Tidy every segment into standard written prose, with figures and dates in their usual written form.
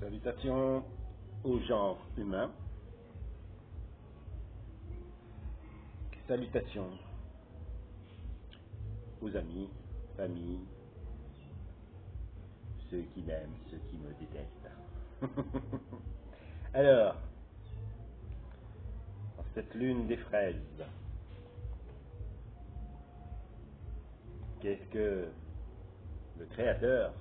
Salutations au genre humain. Salutations aux amis, familles, ceux qui m'aiment, ceux qui me détestent. Alors, dans cette lune des fraises, qu'est-ce que le Créateur,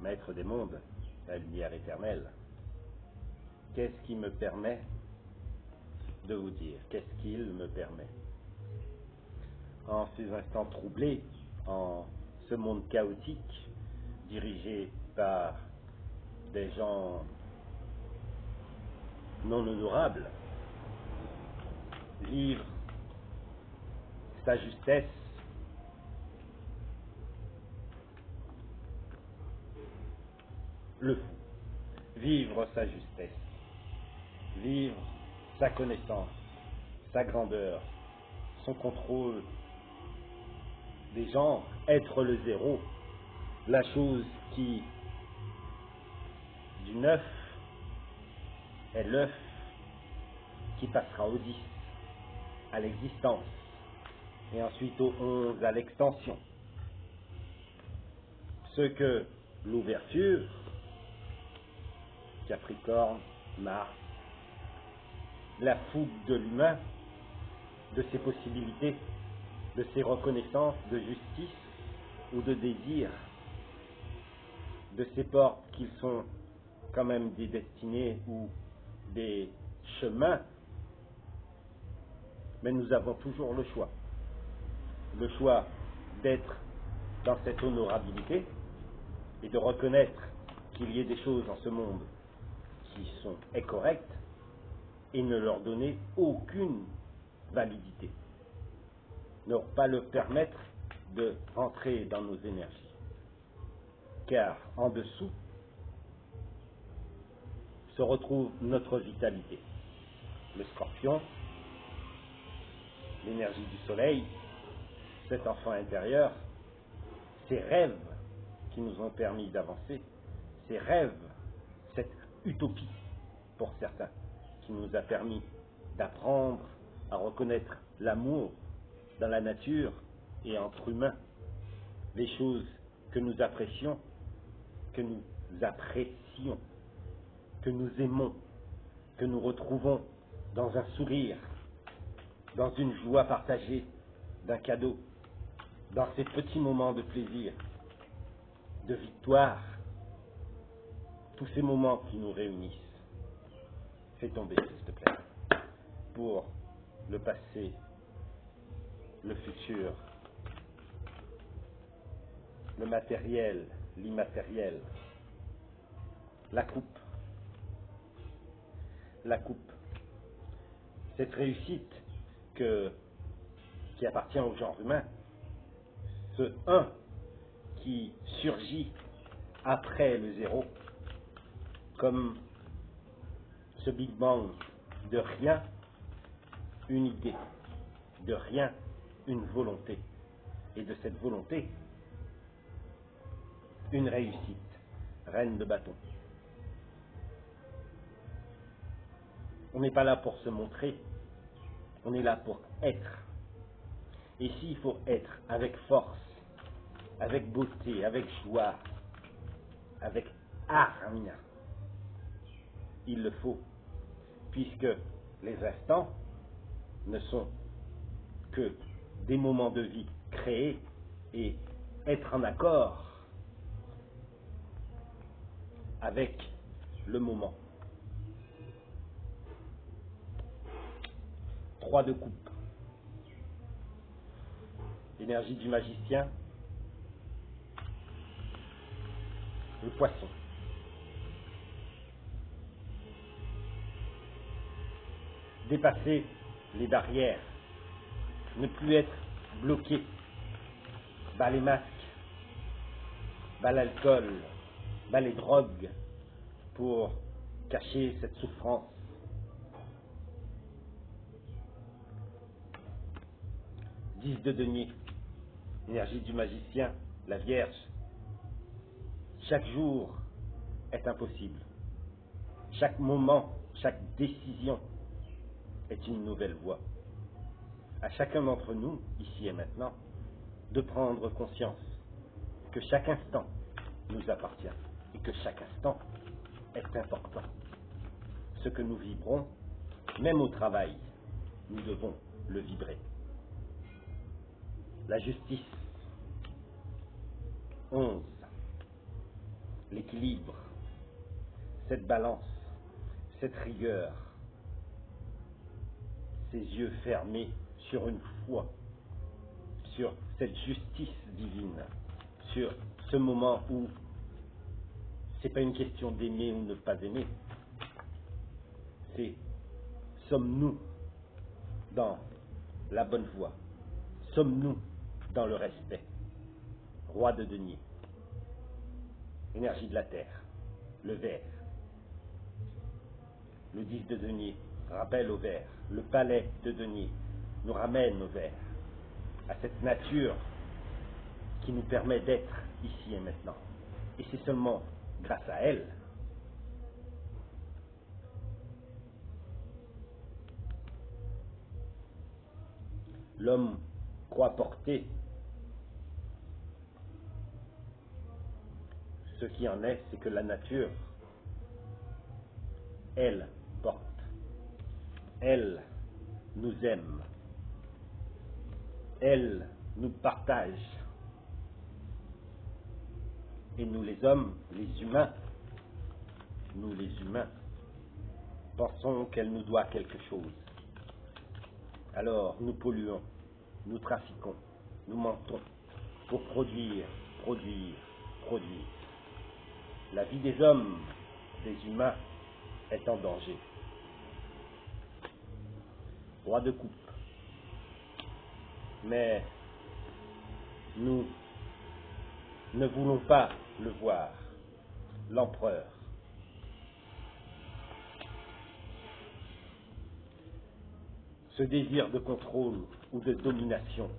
Maître des mondes, la lumière éternelle, qu'est-ce qui me permet de vous dire? Qu'est-ce qu'il me permet? En ces instants troublés, en ce monde chaotique, dirigé par des gens non honorables, vivre sa justesse le fou. Vivre sa justesse, vivre sa connaissance, sa grandeur, son contrôle des genres, être le zéro, la chose qui, du 9 est l'œuf qui passera au 10, à l'existence, et ensuite au 11 à l'extension. Ce que l'ouverture, Capricorne, Mars, la fougue de l'humain, de ses possibilités, de ses reconnaissances de justice ou de désir, de ses portes qu'ils sont quand même des destinées ou des chemins, mais nous avons toujours le choix d'être dans cette honorabilité et de reconnaître qu'il y ait des choses dans ce monde qui sont correctes et ne leur donner aucune validité, ne pas leur permettre de rentrer dans nos énergies. Car en dessous se retrouve notre vitalité, le scorpion, l'énergie du soleil, cet enfant intérieur, ces rêves qui nous ont permis d'avancer, ces rêves, cette utopie pour certains, qui nous a permis d'apprendre à reconnaître l'amour dans la nature et entre humains, les choses que nous apprécions, que nous apprécions, que nous aimons, que nous retrouvons dans un sourire, dans une joie partagée d'un cadeau, dans ces petits moments de plaisir, de victoire, tous ces moments qui nous réunissent. Fais tomber, s'il te plaît, pour le passé, le futur, le matériel, l'immatériel, la coupe, cette réussite qui appartient au genre humain, ce 1 qui surgit après le 0, comme ce Big Bang, de rien, une idée, de rien, une volonté, et de cette volonté, une réussite, reine de bâton. On n'est pas là pour se montrer, on est là pour être. Et s'il faut être avec force, avec beauté, avec joie, avec hargne, il le faut, puisque les instants ne sont que des moments de vie créés et être en accord avec le moment. 3 de coupe. L'énergie du magicien, le poisson. Dépasser les barrières, ne plus être bloqué, bas les masques, bas l'alcool, bas les drogues, pour cacher cette souffrance. 10 de denier, énergie du magicien, la Vierge. Chaque jour, est impossible. Chaque moment, chaque décision est une nouvelle voie. À chacun d'entre nous, ici et maintenant, de prendre conscience que chaque instant nous appartient et que chaque instant est important. Ce que nous vibrons, même au travail, nous devons le vibrer. La justice. 11. L'équilibre, cette balance, cette rigueur, ces yeux fermés sur une foi, sur cette justice divine, sur ce moment où ce n'est pas une question d'aimer ou ne pas aimer, c'est sommes-nous dans la bonne voie, sommes-nous dans le respect. Roi de denier, énergie de la terre, le vert, le 10 de denier rappelle au vert, le palais de denier nous ramène au vert, à cette nature qui nous permet d'être ici et maintenant. Et c'est seulement grâce à elle l'homme croit porter ce qui en est, c'est que la nature, elle porte, elle nous aime, elle nous partage. Et nous les hommes, les humains, nous les humains, pensons qu'elle nous doit quelque chose. Alors nous polluons, nous trafiquons, nous mentons pour produire, produire, produire. La vie des hommes, des humains, est en danger. Roi de coupe. Mais nous ne voulons pas le voir, l'empereur. Ce désir de contrôle ou de domination,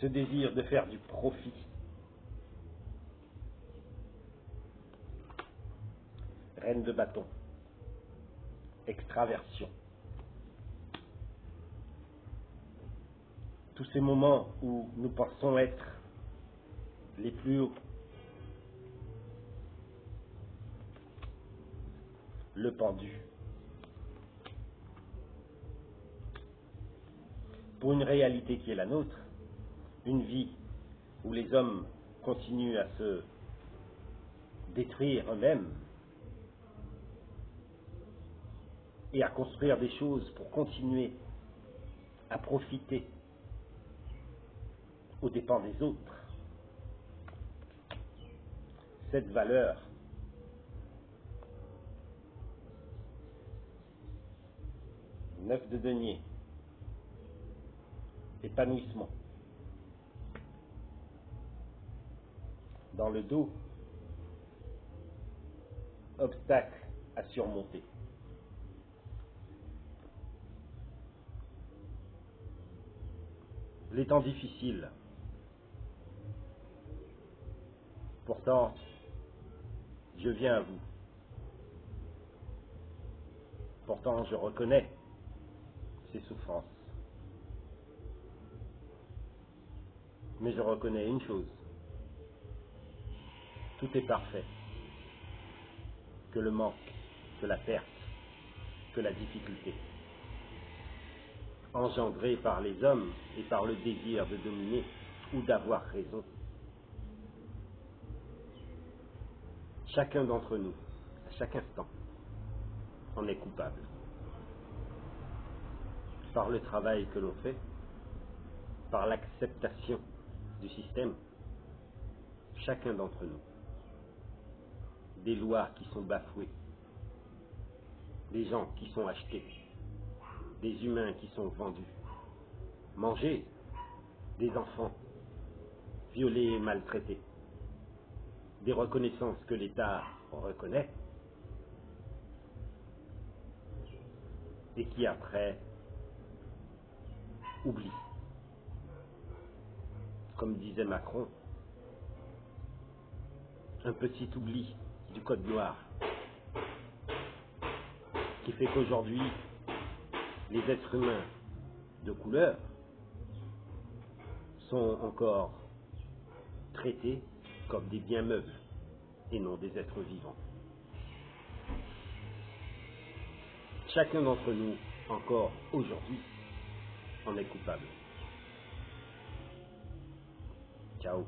ce désir de faire du profit, reine de bâton, extraversion. Tous ces moments où nous pensons être les plus hauts, le pendu. Pour une réalité qui est la nôtre, une vie où les hommes continuent à se détruire eux-mêmes et à construire des choses pour continuer à profiter aux dépens des autres. Cette valeur neuf de denier, épanouissement. Dans le dos, obstacle à surmonter. Les temps difficiles. Pourtant, je viens à vous. Pourtant, je reconnais ces souffrances. Mais je reconnais une chose. Tout est parfait. Que le manque, que la perte, que la difficulté. Engendrée par les hommes et par le désir de dominer ou d'avoir raison. Chacun d'entre nous, à chaque instant, en est coupable. Par le travail que l'on fait, par l'acceptation du système, chacun d'entre nous, des lois qui sont bafouées, des gens qui sont achetés, des humains qui sont vendus, mangés, des enfants violés et maltraités, des reconnaissances que l'État reconnaît et qui après oublie. Comme disait Macron, un petit oubli du code noir qui fait qu'aujourd'hui, les êtres humains de couleur sont encore traités comme des biens meubles et non des êtres vivants. Chacun d'entre nous, encore aujourd'hui, en est coupable. Ciao.